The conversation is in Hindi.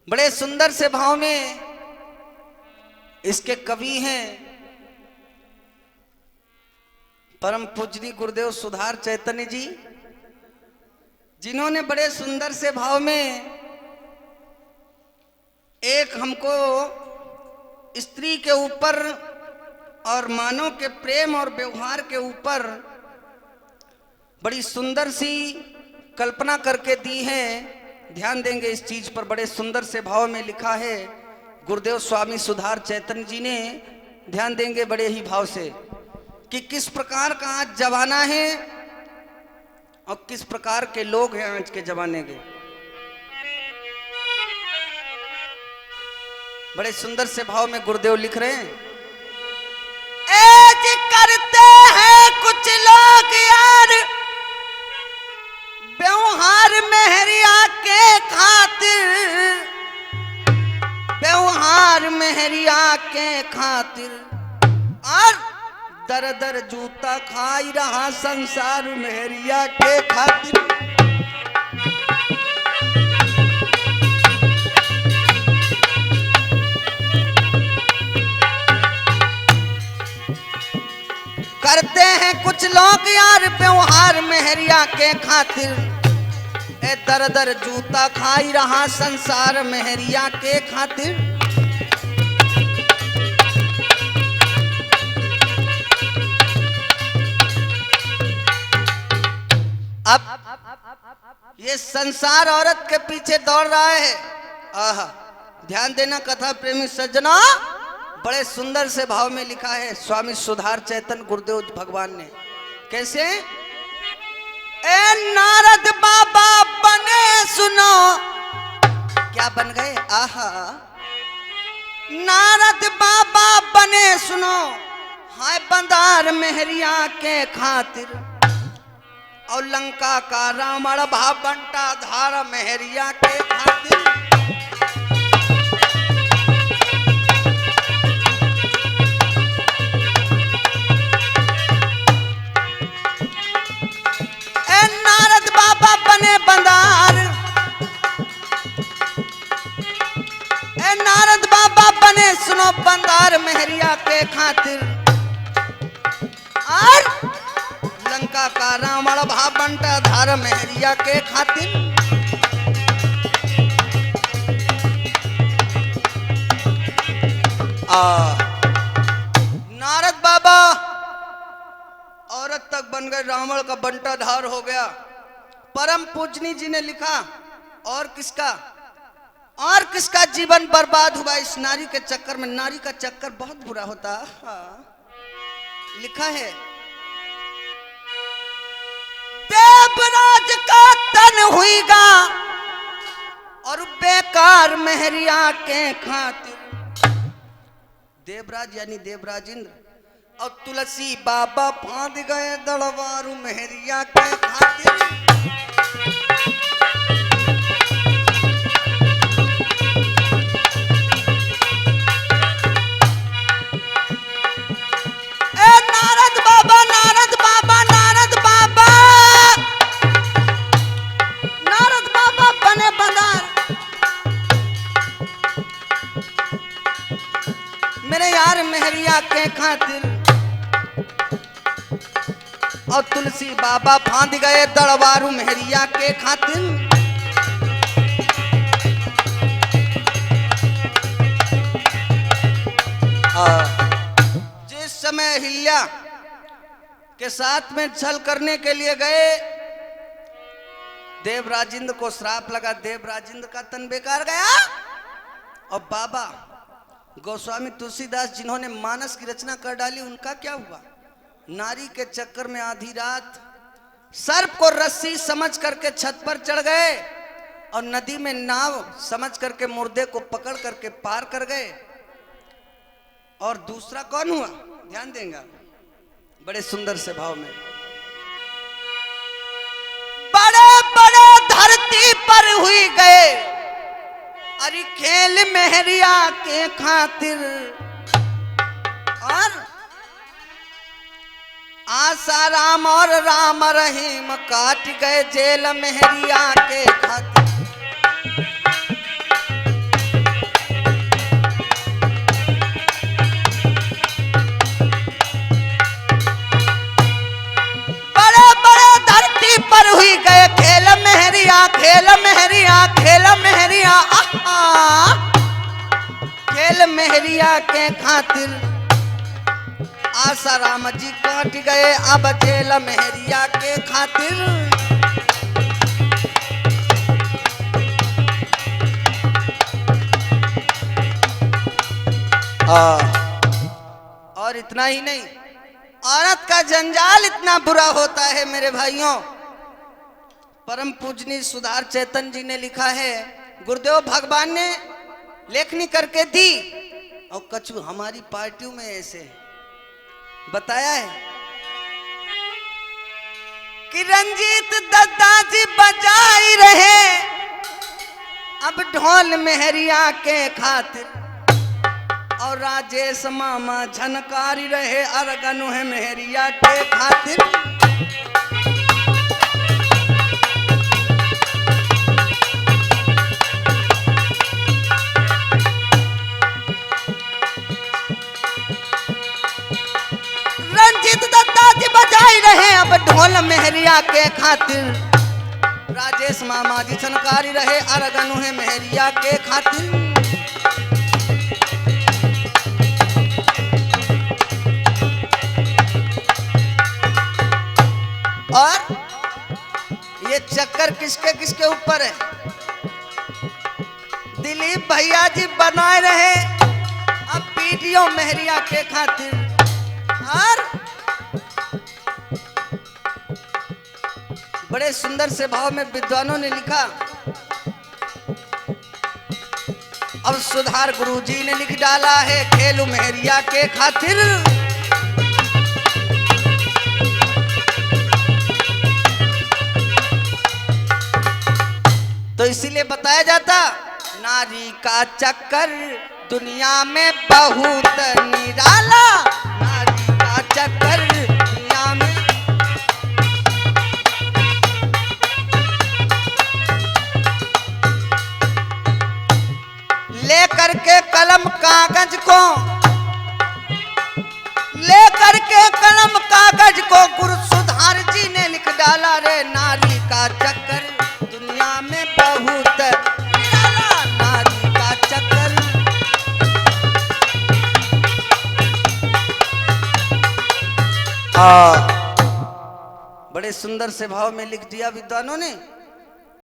बड़े सुंदर से भाव में इसके कवि हैं परम पूजनीय गुरुदेव सुधार चैतन्य जी, जिन्होंने बड़े सुंदर से भाव में एक हमको स्त्री के ऊपर और मानव के प्रेम और व्यवहार के ऊपर बड़ी सुंदर सी कल्पना करके दी है। ध्यान देंगे इस चीज पर। बड़े सुंदर से भाव में लिखा है गुरुदेव स्वामी सुधार चैतन्य जी ने। ध्यान देंगे बड़े ही भाव से कि किस प्रकार का आज जमाना है और किस प्रकार के लोग हैं आज के जमाने के। बड़े सुंदर से भाव में गुरुदेव लिख रहे हैं, ऐज करते हैं कुछ लोग यार व्यवहार मेहरिया के खातिर, व्यवहार मेहरिया के खातिर, और दर दर जूता खाई रहा संसार मेहरिया के खातिर। करते हैं कुछ लोग यार व्यवहार मेहरिया के खातिर, ए दर दर जूता खाई रहा संसार मेहरिया के खातिर। अब ये संसार औरत के पीछे दौड़ रहा है। आहा, ध्यान देना कथा प्रेमी सज्जना, बड़े सुंदर से भाव में लिखा है स्वामी सुधार चैतन्य गुरुदेव भगवान ने। कैसे? ए नारद बाबा बने सुनो, क्या बन गए? आहा, नारद बाबा बने सुनो, हाय बंदार मेहरिया के खातिर, और लंका का रावण भा बंटा धार मेहरिया के खातिर। नारद बाबा बने बंदार, ए नारद बाबा बने सुनो बंदार मेहरिया के खातिर, और लंका का रावण भा बंटा धार मेहरिया के खातिर। नारद बाबा औरत तक बन गए, रावण का बंटा धार हो गया। परम पूजनी जी ने लिखा, और किसका जीवन बर्बाद हुआ इस नारी के चक्कर में। नारी का चक्कर बहुत बुरा होता। लिखा है, देवराज का तन हुईगा और बेकार मेहरिया के खातिर। देवराज यानी देवराज इंद्र, और तुलसी बाबा फांद गए दड़वारू मेहरिया के खातिर। ए नारद बाबा, नारद बाबा, नारद बाबा, नारद बाबा बने बंदार मेरे यार मेहरिया के खातिर, और तुलसी बाबा फांद गए दड़वारू मेहरिया के खातिर। जिस समय हिल्या के साथ में छल करने के लिए गए, देवराजिंद्र को श्राप लगा, देवराजिंद्र का तन बेकार गया। और बाबा गोस्वामी तुलसीदास जिन्होंने मानस की रचना कर डाली, उनका क्या हुआ? नारी के चक्कर में आधी रात सर्प को रस्सी समझ करके छत पर चढ़ गए, और नदी में नाव समझ करके मुर्दे को पकड़ करके पार कर गए। और दूसरा कौन हुआ? ध्यान देंगे बड़े सुंदर से भाव में। बड़े बड़े धरती पर हुई गए, अरे खेल मेहरिया के खातिर, और आसाराम और राम रहीम काट गए जेल मेहरिया के खातिर। मेहरिया के खातिर आसाराम जी काट गए अब जेल मेहरिया के खातिर। और इतना ही नहीं, औरत का जंजाल इतना बुरा होता है मेरे भाइयों। परम पूजनीय सुधार चैतन जी ने लिखा है, गुरुदेव भगवान ने लेखनी करके दी और कछु हमारी पार्टियों में ऐसे बताया है कि रंजीत दत्ता जी बजाई रहे अब ढोल मेहरिया के खातिर और राजेश मामा झनकारी रहे अरगनु है मेहरिया के खातिर। रंजीत दत्ता जी बजाई रहे अब ढोल मेहरिया के खातिर, राजेश मामा जी झनकारी रहे अरगनु है मेहरिया के खातिर। और ये चक्कर किसके किसके ऊपर है? दिलीप भैया जी बनाए रहे अब पीडीओ मेहरिया के खातिर। और बड़े सुंदर से भाव में विद्वानों ने लिखा, अब सुधार गुरुजी ने लिख डाला है खेलू मेहरिया के खातिर। तो इसीलिए बताया जाता, नारी का चक्कर दुनिया में बहुत निराला, नारी का चक्कर दुनिया में। लेकर के कलम कागज को, लेकर के कलम कागज को गुरु सुधार जी ने लिख डाला रे, नारी का चक्कर दुनिया में बहुत निराला, नारी का चक्कर। बड़े सुंदर से भाव में लिख दिया विद्वानों ने।